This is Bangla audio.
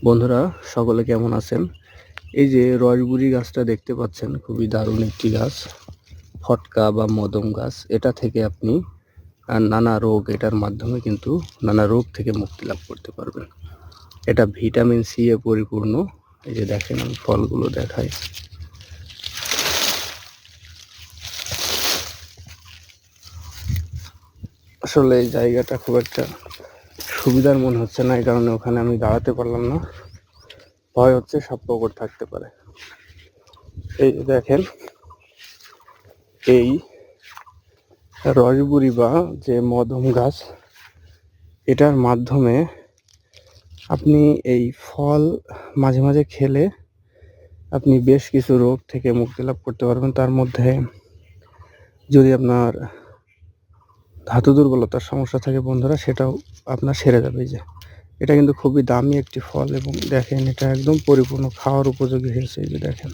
বন্ধুরা সকলে কেমন আছেন? এই যে রসবুরি গাছটা দেখতে পাচ্ছেন, খুবই দারুণ একটি গাছ। ফটকা বা মদম গাছ। এটা থেকে আপনি নানা রোগ, এটার মাধ্যমে কিন্তু নানা রোগ থেকে মুক্তি লাভ করতে পারবেন। এটা ভিটামিন সি এ পরিপূর্ণ। এই যে দেখেন, আমি ফলগুলো দেখাই। আসলে এই জায়গাটা খুব একটা সুবিধার মনে হচ্ছে না, এই কারণে ওখানে আমি দাঁড়াতে পারলাম না। ভয় হচ্ছে সাপ পোকর থাকতে পারে। এই যে দেখেন, এই রসবুরি বা যে মদম গাছ, এটার মাধ্যমে আপনি এই ফল মাঝে মাঝে খেলে আপনি বেশ কিছু রোগ থেকে মুক্তি লাভ করতে পারবেন। তার মধ্যে যদি আপনার ধাতু দুর্বলতার সমস্যা থাকে বন্ধুরা, সেটাও আপনার সেরে যাবে। যে এটা কিন্তু খুবই দামি একটি ফল, এবং দেখেন এটা একদম পরিপূর্ণ খাওয়ার উপযোগী হয়েছে। এই যে দেখেন।